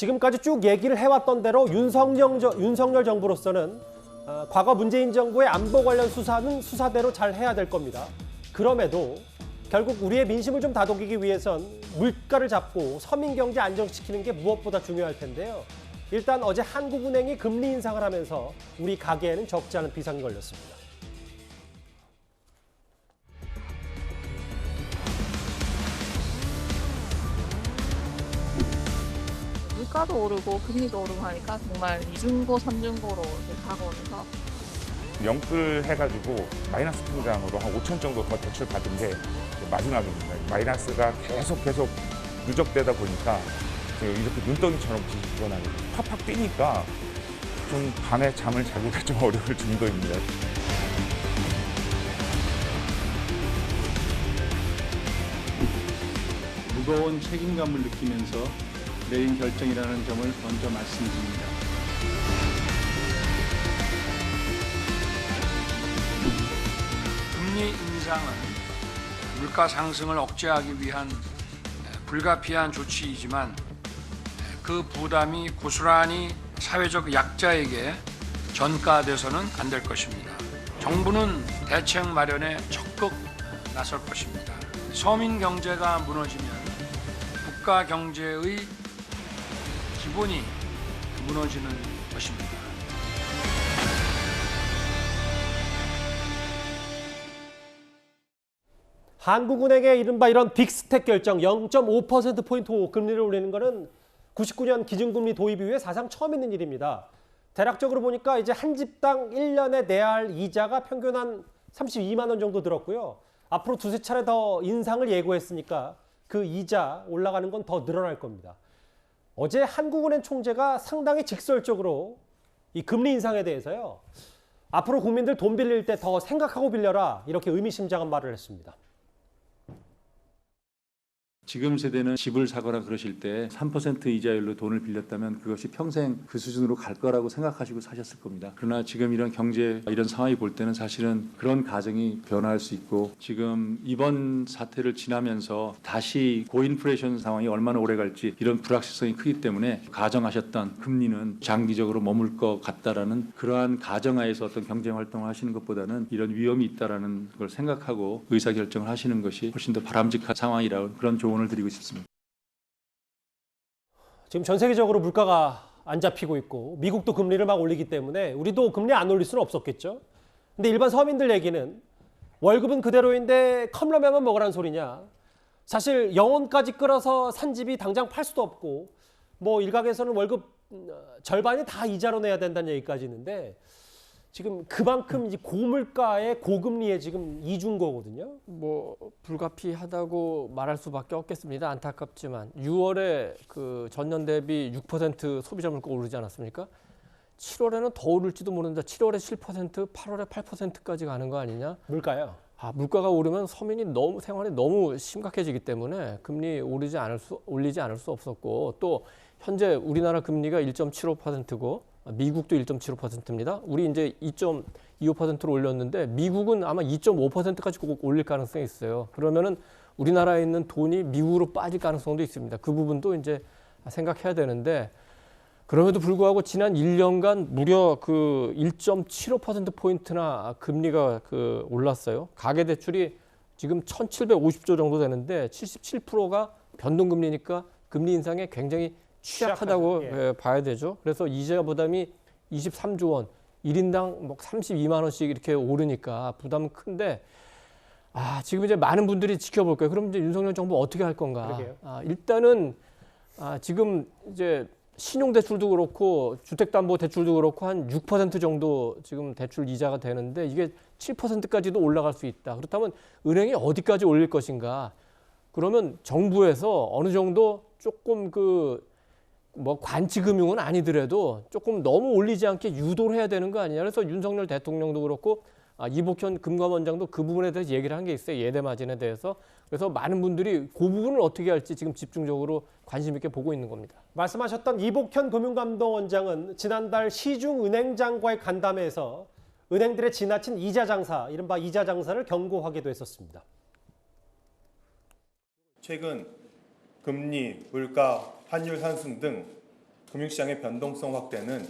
지금까지 쭉 얘기를 해왔던 대로 윤석열 정부로서는 과거 문재인 정부의 안보 관련 수사는 수사대로 잘 해야 될 겁니다. 그럼에도 결국 우리의 민심을 좀 다독이기 위해선 물가를 잡고 서민 경제 안정시키는 게 무엇보다 중요할 텐데요. 일단 어제 한국은행이 금리 인상을 하면서 우리 가계에는 적지 않은 비상이 걸렸습니다. 물가도 오르고 금리도 오르고 하니까 정말 이중고, 삼중고로 다가오면서 명풀 해가지고 마이너스 통장으로 한 5천 정도 더 대출 받은 게 마지막입니다. 마이너스가 계속 누적되다 보니까 이렇게 눈덩이처럼 일어나요. 팍팍 뛰니까 좀 밤에 잠을 자기가 좀 어려울 정도입니다. 무거운 책임감을 느끼면서 내린 결정이라는 점을 먼저 말씀드립니다. 금리 인상은 물가 상승을 억제하기 위한 불가피한 조치이지만 그 부담이 고스란히 사회적 약자에게 전가돼서는 안 될 것입니다. 정부는 대책 마련에 적극 나설 것입니다. 서민 경제가 무너지면 국가 경제의 기본이 무너지는 것입니다. 한국은행의 이른바 이런 빅스텝 결정 0.5%포인트 금리를 올리는 것은 99년 기준금리 도입 이후에 사상 처음 있는 일입니다. 대략적으로 보니까 이제 한 집당 1년에 내야 할 이자가 평균 한 32만 원 정도 들었고요. 앞으로 두세 차례 더 인상을 예고했으니까 그 이자 올라가는 건 더 늘어날 겁니다. 어제 한국은행 총재가 상당히 직설적으로 이 금리 인상에 대해서요. 앞으로 국민들 돈 빌릴 때 더 생각하고 빌려라 이렇게 의미심장한 말을 했습니다. 지금 세대는 집을 사거나 그러실 때 3% 이자율로 돈을 빌렸다면 그것이 평생 그 수준으로 갈 거라고 생각하시고 사셨을 겁니다. 그러나 지금 이런 경제, 이런 상황이 볼 때는 사실은 그런 가정이 변화할 수 있고 지금 이번 사태를 지나면서 다시 고인플레이션 상황이 얼마나 오래 갈지 이런 불확실성이 크기 때문에 가정하셨던 금리는 장기적으로 머물 것 같다라는 그러한 가정하에서 어떤 경제 활동을 하시는 것보다는 이런 위험이 있다라는 걸 생각하고 의사결정을 하시는 것이 훨씬 더 바람직한 상황이라는 그런 조언을 드리고 싶습니다. 지금 전 세계적으로 물가가 안 잡히고 있고 미국도 금리를 막 올리기 때문에 우리도 금리 안 올릴 수는 없었겠죠. 근데 일반 서민들 얘기는 월급은 그대로인데 컵라면만 먹으라는 소리냐. 사실 영혼까지 끌어서 산 집이 당장 팔 수도 없고 뭐 일각에서는 월급 절반이 다 이자로 내야 된다는 얘기까지 있는데 지금 그만큼 이제 고물가에 고금리에 지금 이중거거든요. 뭐 불가피하다고 말할 수밖에 없겠습니다. 안타깝지만 6월에 그 전년 대비 6% 소비자 물가 오르지 않았습니까? 7월에는 더 오를지도 모른다. 7월에 7%, 8월에 8%까지 가는 거 아니냐? 물가요. 물가가 오르면 서민이 생활이 너무 심각해지기 때문에 금리 올리지 않을 수 없었고 또 현재 우리나라 금리가 1.75%고 미국도 1.75%입니다. 우리 이제 2.25%로 올렸는데 미국은 아마 2.5%까지 꼭 올릴 가능성이 있어요. 그러면은 우리나라에 있는 돈이 미국으로 빠질 가능성도 있습니다. 그 부분도 이제 생각해야 되는데 그럼에도 불구하고 지난 1년간 무려 그 1.75%포인트나 금리가 올랐어요. 가계대출이 지금 1,750조 정도 되는데 77%가 변동금리니까 금리 인상에 굉장히 취약하다고 봐야 되죠. 그래서 이자 부담이 23조 원, 1인당 뭐 32만 원씩 이렇게 오르니까 부담은 큰데 지금 이제 많은 분들이 지켜볼 거예요. 그럼 이제 윤석열 정부 어떻게 할 건가? 일단은 지금 이제 신용대출도 그렇고 주택담보대출도 그렇고 한 6% 정도 지금 대출 이자가 되는데 이게 7%까지도 올라갈 수 있다. 그렇다면 은행이 어디까지 올릴 것인가? 그러면 정부에서 어느 정도 조금 뭐 관치금융은 아니더라도 조금 너무 올리지 않게 유도를 해야 되는 거 아니냐. 그래서 윤석열 대통령도 그렇고 이복현 금감원장도 그 부분에 대해서 얘기를 한 게 있어요. 예대 마진에 대해서. 그래서 많은 분들이 그 부분을 어떻게 할지 지금 집중적으로 관심 있게 보고 있는 겁니다. 말씀하셨던 이복현 금융감독원장은 지난달 시중은행장과의 간담회에서 은행들의 지나친 이자 장사, 이른바 이자 장사를 경고하기도 했었습니다. 최근 금리, 물가, 환율 상승 등 금융시장의 변동성 확대는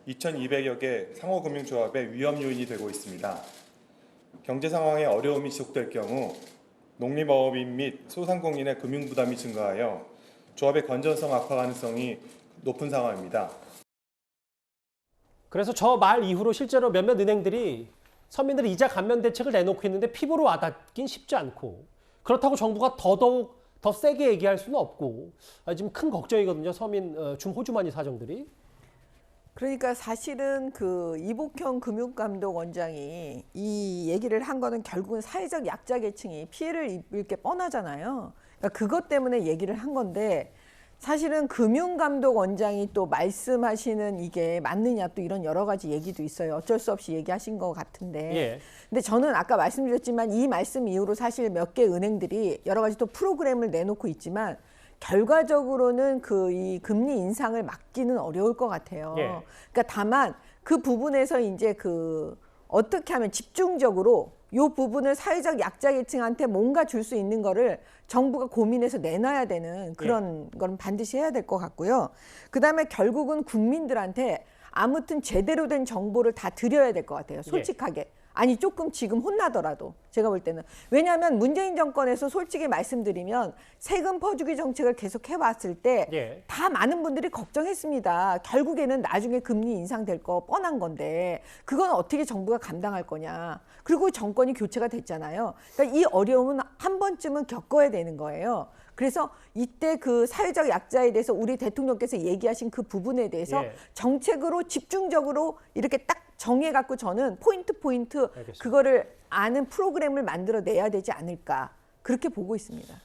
2,200여 개 상호금융조합의 위험 요인이 되고 있습니다. 경제 상황의 어려움이 지속될 경우 농림어업인 및 소상공인의 금융 부담이 증가하여 조합의 건전성 악화 가능성이 높은 상황입니다. 그래서 저 말 이후로 실제로 몇몇 은행들이 서민들의 이자 감면 대책을 내놓고 있는데 피부로 와닿긴 쉽지 않고, 그렇다고 정부가 더더욱 더 세게 얘기할 수는 없고, 지금 큰 걱정이거든요. 서민 중호주머니 사정들이. 그러니까 사실은 그 이복형 금융감독원장이 이 얘기를 한 거는 결국은 사회적 약자 계층이 피해를 입을 게 뻔하잖아요. 그러니까 그것 때문에 얘기를 한 건데, 사실은 금융감독원장이 또 말씀하시는 이게 맞느냐, 또 이런 여러 가지 얘기도 있어요. 어쩔 수 없이 얘기하신 것 같은데. 예. 근데 저는 아까 말씀드렸지만 이 말씀 이후로 사실 몇 개 은행들이 여러 가지 또 프로그램을 내놓고 있지만 결과적으로는 그 이 금리 인상을 막기는 어려울 것 같아요. 예. 그러니까 다만 그 부분에서 이제 그 어떻게 하면 집중적으로 이 부분을 사회적 약자 계층한테 뭔가 줄 수 있는 거를 정부가 고민해서 내놔야 되는 그런 건 반드시 해야 될 것 같고요. 그다음에 결국은 국민들한테 아무튼 제대로 된 정보를 다 드려야 될 것 같아요. 솔직하게. 아니 조금 지금 혼나더라도 제가 볼 때는. 왜냐하면 문재인 정권에서 솔직히 말씀드리면 세금 퍼주기 정책을 계속 해왔을 때 다 많은 분들이 걱정했습니다. 결국에는 나중에 금리 인상될 거 뻔한 건데 그건 어떻게 정부가 감당할 거냐. 그리고 정권이 교체가 됐잖아요. 그러니까 이 어려움은 한 번쯤은 겪어야 되는 거예요. 그래서 이때 그 사회적 약자에 대해서 우리 대통령께서 얘기하신 그 부분에 대해서 정책으로 집중적으로 이렇게 딱 정해갖고 저는 포인트 알겠습니다. 그거를 아는 프로그램을 만들어내야 되지 않을까 그렇게 보고 있습니다.